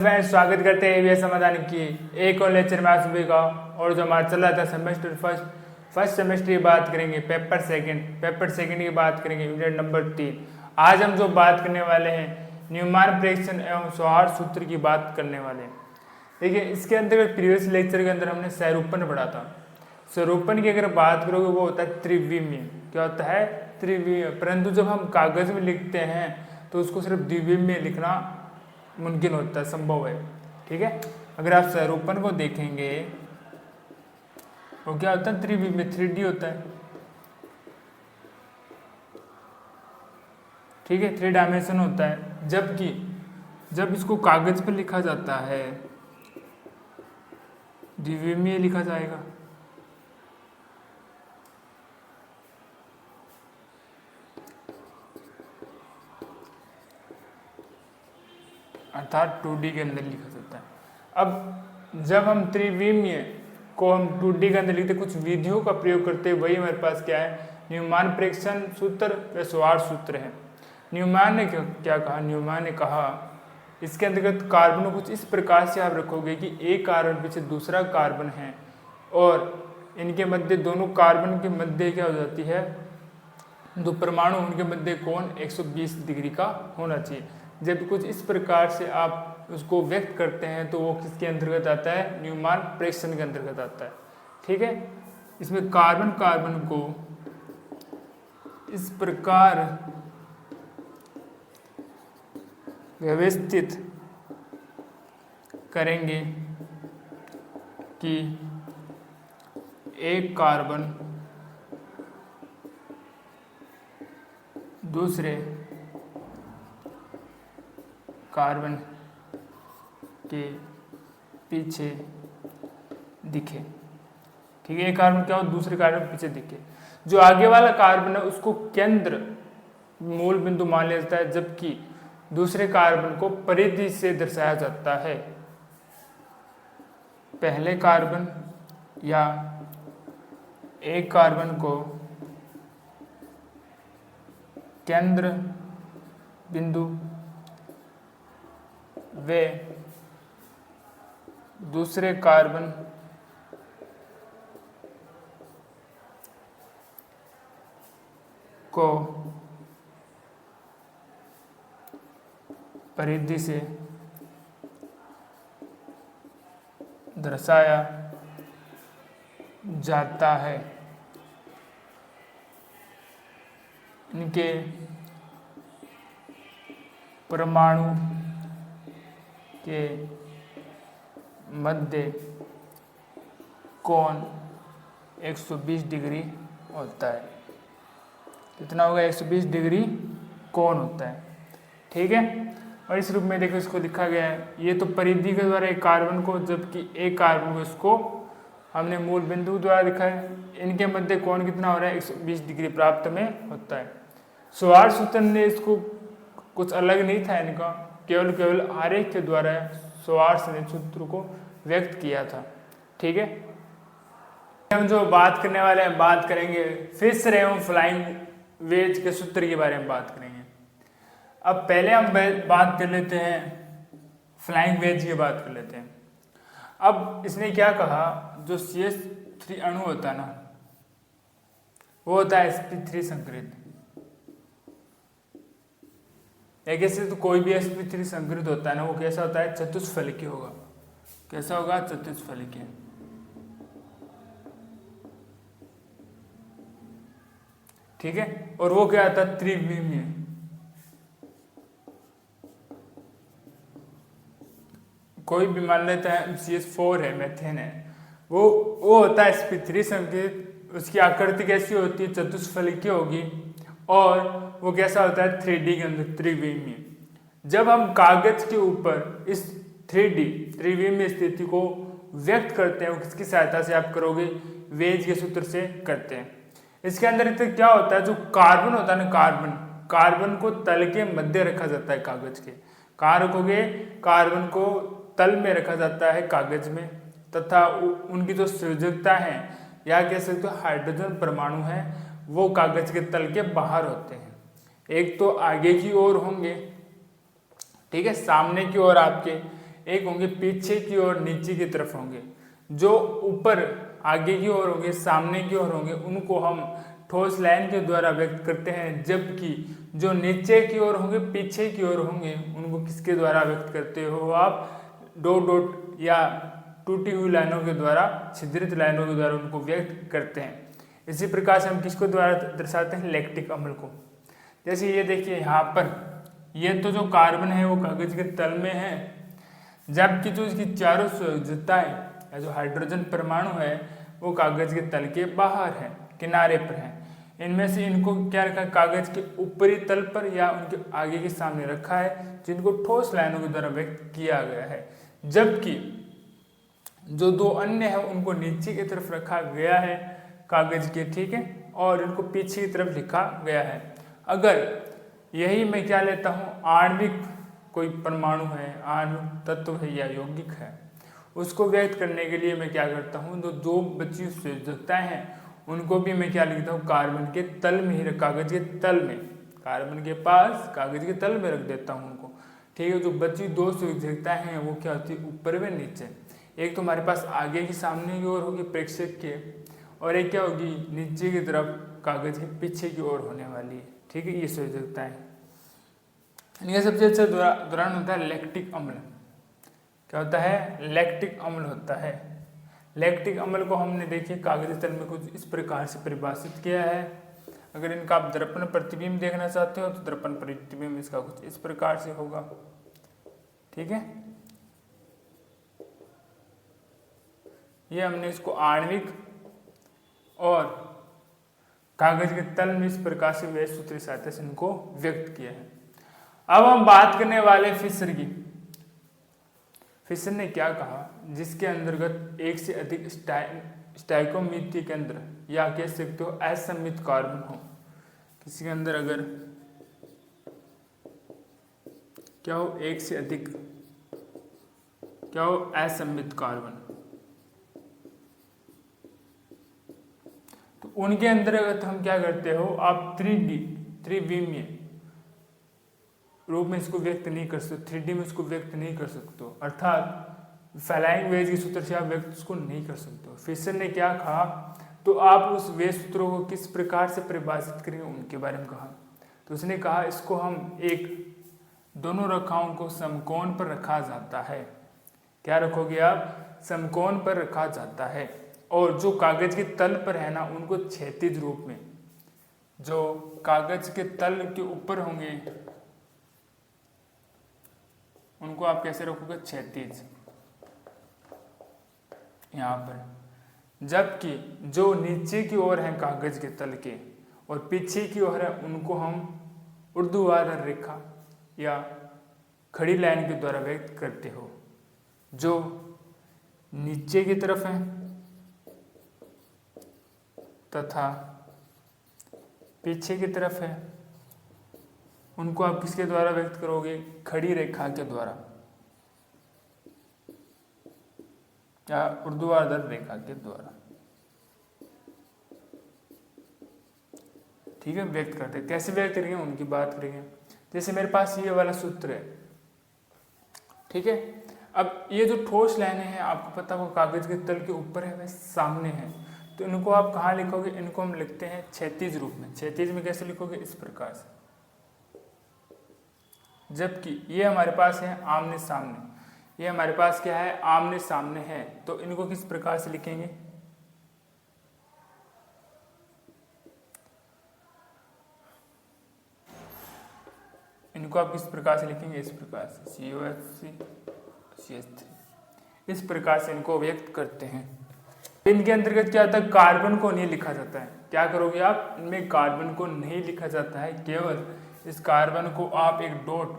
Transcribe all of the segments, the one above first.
Friends, स्वागत करते हैं ईवीएस समाधान की एक और लेक्चर में आप सभी का। और जो हमारा चल रहा था सेमेस्टर फर्स्ट सेमेस्टर की बात करेंगे, पेपर सेकंड की बात करेंगे, यूनिट नंबर 3। आज हम जो बात करने वाले हैं न्यूमान प्रेक्षण एवं सौहार्द सूत्र की बात करने वाले हैं। देखिए, इसके अंतर्गत प्रीवियस लेक्चर के अंदर हमने स्वरूपन पढ़ा था। स्वरूपन की अगर बात करोगे वो होता है त्रिविमीय। क्या होता है? त्रिविमीय। परंतु जब हम कागज में लिखते हैं तो उसको सिर्फ द्विविमीय लिखना मुमकिन होता है, संभव है। ठीक है, अगर आप स्वरूपन को देखेंगे वो क्या होता है? त्रिविमीय, 3D होता है। ठीक है, 3 डायमेंशन होता है। जबकि जब इसको कागज पर लिखा जाता है द्विविमीय लिखा जाएगा। अर्थात 2D के अंदर लिखा जाता है। अब जब हम त्रिविमीय को हम 2D के अंदर लिखते, कुछ विधियों का प्रयोग करते, वही हमारे पास क्या है? न्यूमान प्रेक्षण सूत्र व सौहार्द सूत्र है। न्यूमान ने क्या कहा? न्यूमान ने कहा इसके अंतर्गत कार्बन को कुछ इस प्रकार से आप रखोगे कि एक कार्बन पीछे दूसरा कार्बन है और इनके मध्य, दोनों कार्बन के मध्य क्या हो जाती है? दो परमाणु, उनके मध्य कोण 120 डिग्री का होना चाहिए। जब कुछ इस प्रकार से आप उसको व्यक्त करते हैं तो वो किसके अंतर्गत आता है? न्यूमान प्रेक्षण के अंतर्गत आता है। ठीक है, इसमें कार्बन कार्बन को इस प्रकार व्यवस्थित करेंगे कि एक कार्बन दूसरे कार्बन के पीछे दिखे। ठीक है, एक कार्बन क्या हो? दूसरे कार्बन के पीछे दिखे। जो आगे वाला कार्बन है उसको केंद्र मूल बिंदु मान लिया जाता है, जबकि दूसरे कार्बन को परिधि से दर्शाया जाता है। पहले कार्बन या एक कार्बन को केंद्र बिंदु वे दूसरे कार्बन को परिधि से दर्शाया जाता है। इनके परमाणु के मध्य कोण 120 डिग्री होता है। कितना होगा? 120 डिग्री कोण होता है। ठीक है, और इस रूप में देखो इसको लिखा गया है। ये तो परिधि के द्वारा एक कार्बन को, जबकि एक कार्बन को इसको हमने मूल बिंदु द्वारा लिखा है। इनके मध्य कोण कितना हो रहा है? 120 डिग्री प्राप्त में होता है। सौहार्द सूत्र ने इसको कुछ अलग नहीं था, इनका केवल आरेख के द्वारा सौहार्द सूत्र को व्यक्त किया था। ठीक है, हम जो बात करने वाले हैं, बात करेंगे फिशर एवं फ्लाइंग वेज के सूत्र के बारे में बात करेंगे। अब पहले हम बात कर लेते हैं फ्लाइंग वेज की बात कर लेते हैं। अब इसने क्या कहा? जो CH3 अणु होता है ना, वो होता है sp3 संकरित। एक ऐसे तो कोई भी sp3 संकरित होता है ना, वो कैसा होता है? चतुष्फलकीय होगा। कैसा होगा? चतुष्फलकीय। ठीक है, और वो क्या आता है? त्रिविमीय। कोई भी मान लेता है CH4 है, मेथेन है, वो होता है sp3 संकरित। उसकी आकृति कैसी होती है? चतुष्फलकीय होगी। और वो कैसा होता है? 3D के अंदर, त्रिविमीय। जब हम कागज के ऊपर इस 3D त्रिविमीय स्थिति को व्यक्त करते हैं, वो किसकी सहायता से आप करोगे? वेज के सूत्र से करते हैं। इसके अंदर तो क्या होता है? जो कार्बन होता है ना, कार्बन को तल के मध्य रखा जाता है कागज के। कहाँ रखोगे? कार्बन को तल में रखा जाता है कागज में, तथा उनकी जो संयोजकता है या कह सकते हो हाइड्रोजन परमाणु है, वो कागज के तल के बाहर होते हैं। एक तो आगे की ओर होंगे, ठीक है, सामने की ओर आपके, एक होंगे पीछे की ओर नीचे की तरफ होंगे। जो ऊपर आगे की ओर होंगे, सामने की ओर होंगे, उनको हम ठोस लाइन के द्वारा व्यक्त करते हैं, जबकि जो नीचे की ओर होंगे, पीछे की ओर होंगे, उनको किसके द्वारा व्यक्त करते हो आप? डॉट डॉट या टूटी हुई लाइनों के द्वारा, छिद्रित लाइनों के द्वारा उनको व्यक्त करते हैं। इसी प्रकार से हम किसको द्वारा दर्शाते हैं? लैक्टिक अम्ल को। जैसे ये देखिए यहाँ पर, ये तो जो कार्बन है वो कागज के तल में है, जबकि जो इसकी चारों संयोजकताएं या जो हाइड्रोजन परमाणु है वो कागज के तल के बाहर है, किनारे पर है। इनमें से इनको क्या रखा है? कागज के ऊपरी तल पर या उनके आगे के सामने रखा है, जिनको ठोस लाइनों के द्वारा व्यक्त किया गया है। जबकि जो दो अन्य है उनको नीचे की तरफ रखा गया है कागज के, ठीक है, और इनको पीछे की तरफ लिखा गया है। अगर यही मैं क्या लेता हूँ, आणविक कोई परमाणु है, आणविक तत्व है या यौगिक है, उसको व्यक्त करने के लिए मैं क्या करता हूँ, तो जो बची संयोजकताएं हैं उनको भी मैं क्या लिखता हूँ? कार्बन के तल में ही, कागज के तल में, कार्बन के पास कागज के तल में रख देता हूँ उनको, ठीक है। जो बची दो संयोजकताएं हैं वो क्या होती है? ऊपर व नीचे। एक तो हमारे पास आगे की सामने की ओर होगी प्रेक्षक के, और एक क्या होगी? नीचे की तरफ कागज के पीछे की ओर होने वाली है, ठीक है। ये संयोजकताएं, इनका सबसे अच्छा उदाहरण होता है लैक्टिक अम्ल। क्या होता है? लैक्टिक अम्ल होता है। लैक्टिक अम्ल को हमने देखिए कागज तल में कुछ इस प्रकार से परिभाषित किया है। अगर इनका आप दर्पण प्रतिबिंब देखना चाहते हो तो दर्पण प्रतिबिंब इसका कुछ इस प्रकार से होगा, ठीक है। ये हमने इसको आणविक और कागज के तल में इस प्रकार से वे सूत्र सहायता से इनको व्यक्त किया है। अब हम बात करने वाले फिशर की। फिशर ने क्या कहा? जिसके अंतर्गत एक से अधिक स्टाइकोमीथी के अंदर, या कह सकते हो असममित कार्बन हो, किसी के अंदर अगर क्या हो? एक से अधिक क्या हो? असममित कार्बन, तो उनके अंतर्गत हम क्या करते हो? आप त्रिविमीय रूप में इसको व्यक्त नहीं कर सकते, 3D में इसको व्यक्त नहीं कर सकते हो, अर्थात फ्लाइंग वेज के सूत्र से आप व्यक्त इसको नहीं कर सकते हो। फिशर ने क्या कहा? तो आप उस वेज सूत्रों को किस प्रकार से परिभाषित करेंगे उनके बारे में कहा। तो उसने कहा इसको हम एक दोनों रेखाओं को समकोण पर रखा जाता है। क्या रखोगे आप? समकोण पर रखा जाता है। और जो कागज के तल पर है ना, उनको क्षैतिज रूप में, जो कागज के तल के ऊपर होंगे उनको आप कैसे रखोगे? क्षैतिज, यहाँ पर। जबकि जो नीचे की ओर है कागज के तल के और पीछे की ओर है, उनको हम ऊर्ध्वाधर रेखा या खड़ी लाइन के द्वारा व्यक्त करते हो। जो नीचे की तरफ है तथा पीछे की तरफ है, उनको आप किसके द्वारा व्यक्त करोगे? खड़ी रेखा के द्वारा या ऊर्ध्वाधर रेखा के द्वारा, ठीक है, व्यक्त करते हैं। कैसे व्यक्त करेंगे उनकी बात करेंगे। जैसे मेरे पास ये वाला सूत्र है, ठीक है। अब ये जो ठोस लाइनें हैं आपको पता होगा कागज के तल के ऊपर है, वह सामने है, तो इनको आप कहाँ लिखोगे? इनको हम लिखते हैं क्षैतिज रूप में। क्षैतिज में कैसे लिखोगे? इस प्रकार से। जबकि ये हमारे पास है आमने सामने, ये हमारे पास क्या है? आमने सामने है, तो इनको किस प्रकार से लिखेंगे? इनको आप किस प्रकार से लिखेंगे? इस प्रकार से, COH3 इस प्रकार से इनको व्यक्त करते हैं। इनके अंतर्गत क्या होता है? कार्बन को नहीं लिखा जाता है। क्या करोगे आप? इनमें कार्बन को नहीं लिखा जाता है, केवल इस कार्बन को आप एक डॉट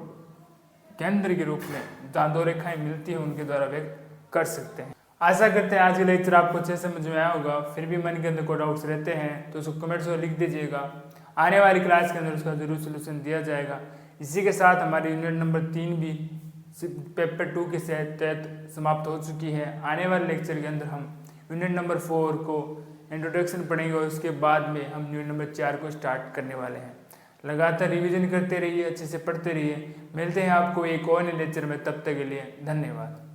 केंद्र के रूप में, जहाँ दो रेखाएं मिलती है उनके द्वारा व्यक्त कर सकते हैं। आशा करते हैं आज के लेक्चर आपको अच्छे समझ में आया होगा। फिर भी मन के अंदर कोई डाउट्स रहते हैं तो उसको कमेंट्स में लिख दीजिएगा, आने वाली क्लास के अंदर उसका जरूर सोल्यूशन दिया जाएगा। इसी के साथ हमारी यूनिट नंबर 3 भी पेपर 2 के तहत समाप्त हो चुकी है। आने वाले लेक्चर के अंदर हम यूनिट नंबर 4 को इंट्रोडक्शन पढ़ेंगे और उसके बाद में हम यूनिट नंबर 4 को स्टार्ट करने वाले हैं। लगातार रिवीजन करते रहिए, अच्छे से पढ़ते रहिए। मिलते हैं आपको एक और नए लेक्चर में, तब तक के लिए धन्यवाद।